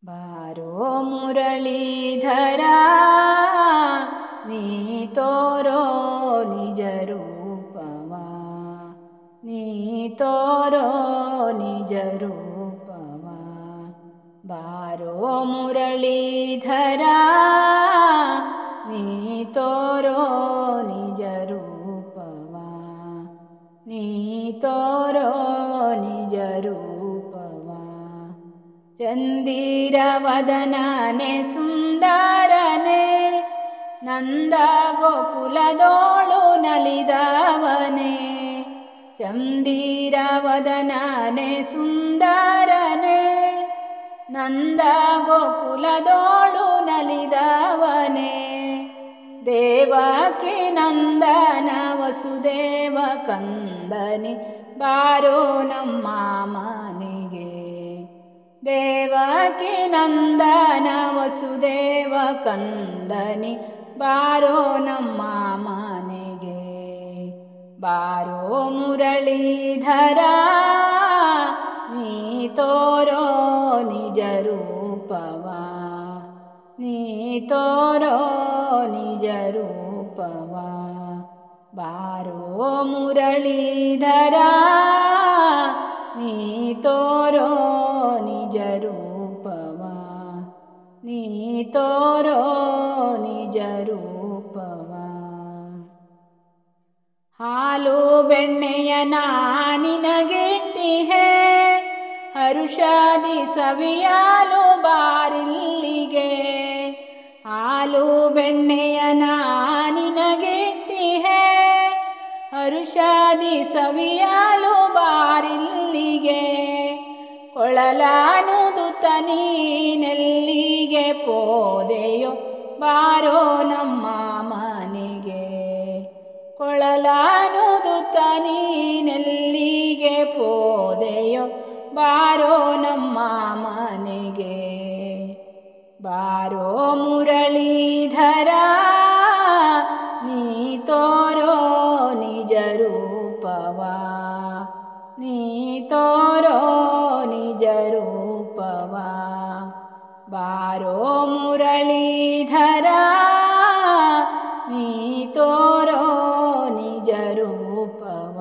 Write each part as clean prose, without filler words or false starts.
ಬಾರೋ ಮುರಳೀಧರ ನೀ ತೋರೋ ನಿಜ ರೂಪವ, ನೀ ತೋರೋ ನಿಜ ರೂಪವ. ಬಾರೋ ಮುರಳೀಧರ ನೀ ತೋರೋ ನಿಜ ರೂಪವ, ನೀ ತೋರೋ ನಿಜ ರೂಪವ. ಚಂದಿರ ವದನನೆ ಸುಂದರನೆ, ನಂದ ಗೋಕುಲದೋಳು ನಲಿದವನೆ. ಚಂದಿರ ವದನನೆ ಸುಂದರನೆ, ನಂದ ಗೋಕುಲದೋಳು ನಲಿದವನೆ. ದೇವಕಿ ನಂದನ ವಸುದೇವ ಕಂದನಿ, ಬಾರೋ ನಮ್ಮ ಮನೆಗೆ. ದೇವಕಿ ನಂದನ ವಸುದೇವ ಕಂದನಿ, ಬಾರೋ ನಮ್ಮ ಮನೆಗೆ. ಬಾರೋ ಮುರಳೀಧರ ನೀ ತೋರೋ ನಿಜ ರೂಪವ, ನೀ ತೋರೋ ನಿಜ ರೂಪವ. ಬಾರೋ ಮುರಳೀಧರ ನೀ ತೋರೋ ನಿಜ ರೂಪವ, ನೀ ತೋರೋ ನಿಜ ರೂಪವ. ಹಾಲು ಬೆಣ್ಣೆಯ ನಿನಗಿಟ್ಟಿಹೆ, ಹರುಷಾದಿ ಸವಿಯಾಲು ಬಾರಿಲ್ಲಿಗೆ. ಹಾಲು ಬೆಣ್ಣೆಯ ನಿನಗಿಟ್ಟಿಹೆ, ಹರುಷಾದಿ ಸವಿಯಾಲು ಬಾರಿಲ್ಲಿಗೆ. ಕೊಳಲಾನುದುತ ನೀನೆಲ್ಲಿಗೆ ಪೋದೆಯೋ, ಬಾರೋ ನಮ್ಮ ಮನೆಗೆ. ಕೊಳಲಾನುದುತ ನೀನೆಲ್ಲಿಗೆ ಪೋದೆಯೋ, ಬಾರೋ ನಮ್ಮ ಮನೆಗೆ. ಬಾರೋ ಮುರಳೀಧರ ನೀ ತೋರೋ ನಿಜ ರೂಪವ, ನೀ ತೋರೋ ನಿಜ ರೂಪವ. ಬಾರೋ ಮುರಳೀಧರ ನೀ ತೋರೋ ನಿಜ ರೂಪವ,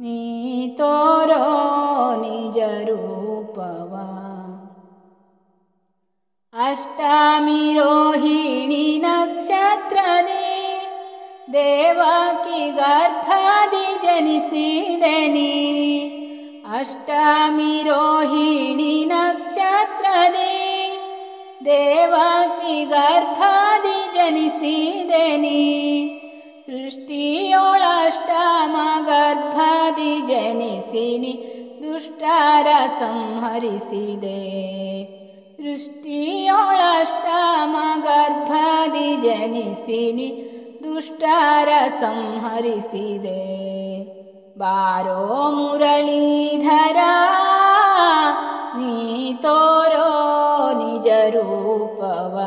ನೀ ತೋರೋ ನಿಜ ರೂಪವ. ಅಷ್ಟಮಿ ರೋಹಿಣಿ ನಕ್ಷತ್ರದಿ, ದೇವಕಿ ಗರ್ಭದಿ ಜನಿಸಿದೆನಿ. ಅಷ್ಟಮಿ ರೋಹಿಣಿ ನಕ್ಷತ್ರದಿ, ದೇವಕಿ ಗರ್ಭದಿ ಜನಿಸಿದೆನಿ. ಸೃಷ್ಟಿಯೊಳಷ್ಟಮ ಗರ್ಭದಿ ಜನಿಸಿನಿ, ದುಷ್ಟರ ಸಂಹರಿಸಿದೆ. ಸೃಷ್ಟಿಯೊಳಷ್ಟಮ ಗರ್ಭದಿ ಜನಿಸಿನಿ, ದುಷ್ಟರ ಸಂಹರಿಸಿದೆ. ಬಾರೋ ಮುರಳೀಧರ ನೀ ತೋರೋ ನಿಜ ರೂಪವ,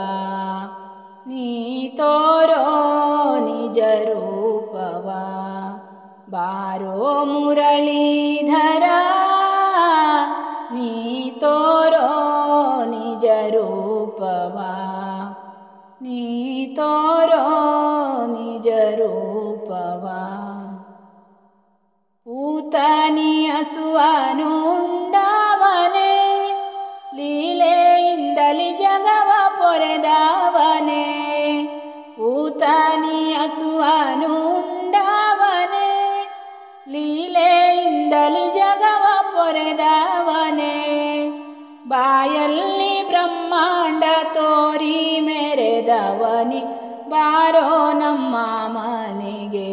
ನೀ ತೋರೋ ನಿಜ ರೂಪವ. ಬಾರೋ ಮುರಳೀಧರ ನೀ ತೋರೋ ನಿಜ ರೂಪವ, ನೀ ತೋರೋ ನಿಜ ರೂಪವ. ಪೂತನಿ ಹಸುವನುಂಡವನೆ, ಲೀಲೆಯಿಂದಲಿ ಜಗವ ಪೊರೆದವನೆ. ಪೂತನಿ ಹಸುವನುಂಡವನೆ, ಲೀಲೆಯಿಂದಲಿ ಜಗವ ಪೊರೆದವನೆ. ಬಾಯಲ್ಲಿ ಬ್ರಹ್ಮಾಂಡ ತೋರಿ ಮೆರೆದವನಿ, ಬಾರೋ ನಮ್ಮ ಮನೆಗೆ.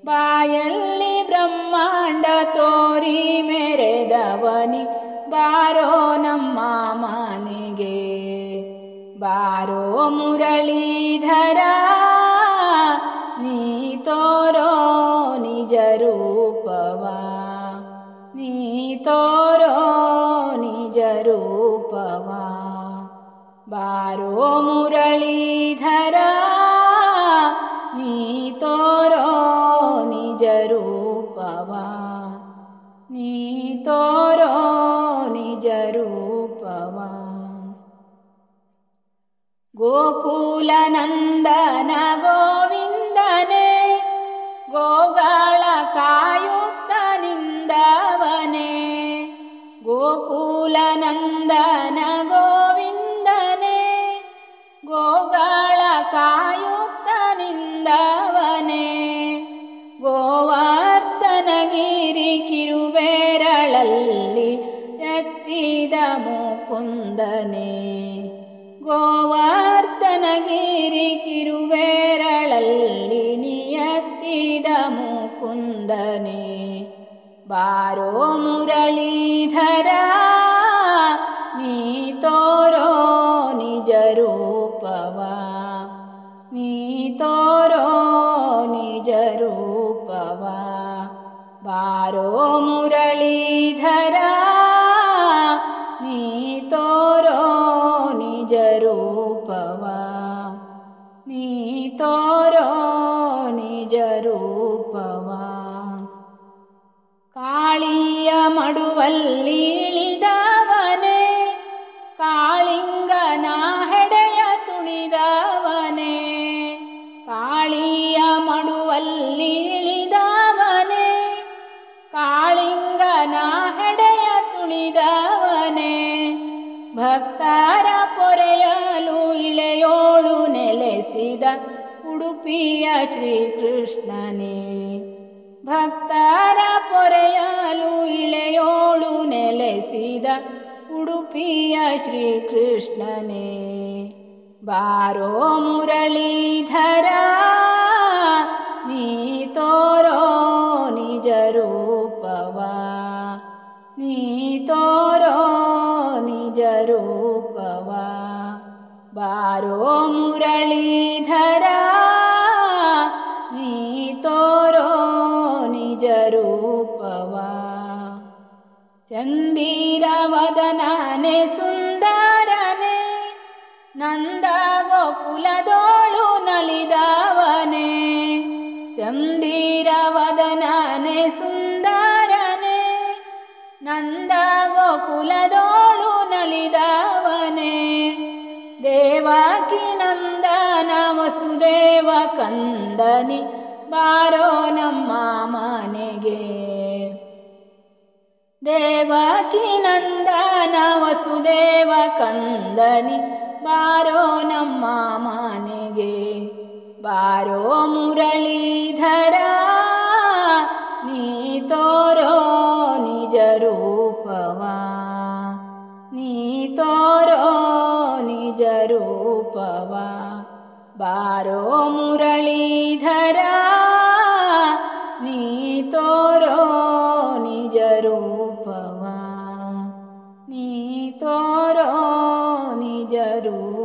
ಬಾಯಲ್ಲಿ ಬ್ರಹ್ಮಾಂಡ ತೋರಿ ಮೆರೆದವನಿ, ಬಾರೋ ನಮ್ಮ ಮನೆಗೆ. ಬಾರೋ ಮುರಳೀಧರ ನೀ ತೋರೋ ನಿಜ ರೂಪವ, ನೀ ತೋರೋ ನಿಜ ರೂಪವ. ಬಾರೋ ಮುರಳೀಧರ ನೀ ತೋರೋ ನಿಜ ರೂಪವ, ನೀ ತೋರೋ ನಿಜ ರೂಪವ. ಗೋಕುಲ ನಂದನ ಗೋವಿಂದನೇ ಗೋಗಳ ಕಾಯುತ್ತ ನಿಂದವನೇ. ಗೋಕುಲ ನಂದನ ಗೋವಿಂದನೇ ಗೋಗಳ ಕಾಯುತ್ತ ನಿಂದವನೇ. ಗೋವರ್ಧನಗಿರಿ ಕಿರುಬೇರಳಲ್ಲಿ ಎತ್ತಿದ ಮುಕುಂದನೇ. ಗೋವರ್ಧನಗಿರಿ ಕಿರುಬೇರಳಲ್ಲಿ ಎತ್ತಿದ ಮುಕುಂದನೇ. ಬಾರೋ ಮುರಳೀಧರ ನೀ ತೋರೋ ನಿಜ ರೂಪವ, ನೀ ತೋರೋ ನಿಜ ರೂಪವ. ಬಾರೋ ಮುರಳೀಧರ ನೀ ತೋರೋ ನಿಜ ರೂಪವ, ನೀ ತೋರೋ ನಿಜ ರೂಪವ. ಕಾಳಿಯ ಮಡುವಲ್ಲಿ ಇಳಿದವನೇ ಕಾಳಿಂಗನ ಹೆಡೆಯ ತುಳಿದವನೇ. ಕಾಳಿಯ ಮಡುವಲ್ಲಿ ಇಳಿದವನೇ ಕಾಳಿಂಗನ ಹೆಡೆಯ ತುಳಿದವನೇ. ಭಕ್ತರ ಪೊರೆಯಲು ಇಳೆಯೋಳು ನೆಲೆಸಿದ ಉಡುಪಿಯ ಶ್ರೀಕೃಷ್ಣನೇ. ಭಕ್ತರ ಪೊರೆಯಲು ಇಳೆಯೋಳು ನೆಲೆಸಿದ ಉಡುಪಿಯ ಶ್ರೀಕೃಷ್ಣನೇ. ಬಾರೋ ಮುರಳೀಧರ ನೀ ತೋರೋ ನಿಜ ರೂಪವ, ನೀ ತೋರೋ ನಿಜ ರೂಪವ. ಬಾರೋ ಮುರಳೀಧರ ನೀ ತೋರೋ ನಿಜ ರೂಪವ. ಚಂದಿರ ವದನನೆ ಸುಂದರನೆ ನಂದ ಗೋಕುಲದೋಳು ನಲಿದವನೇ. ಚಂದಿರ ವದನನೆ ಸುಂದರನೆ ನಂದ ಗೋಕುಲದೋಳು ನಲಿದವನೇ. ದೇವಕಿ ನಂದನ ವಸುದೇವ ಕಂದನಿ ಬಾರೋ ನಮ್ಮ ಮನೆಗೆ. ದೇವಕಿ ನಂದನ ವಸುದೇವ ಕಂದನಿ ಬಾರೋ ನಮ್ಮ ಮನೆಗೆ. ಬಾರೋ ಮುರಳೀಧರ ನೀ ತೋರೋ ನಿಜ ರೂಪವ, ನೀ ತೋರೋ ನಿಜ ರೂಪವ. ಬಾರೋ ಮುರಳೀಧರ ನೀ ತೋರೋ ನಿಜ ರೂಪವ, ನೀ ತೋರೋ ನಿಜ ರೂಪವ.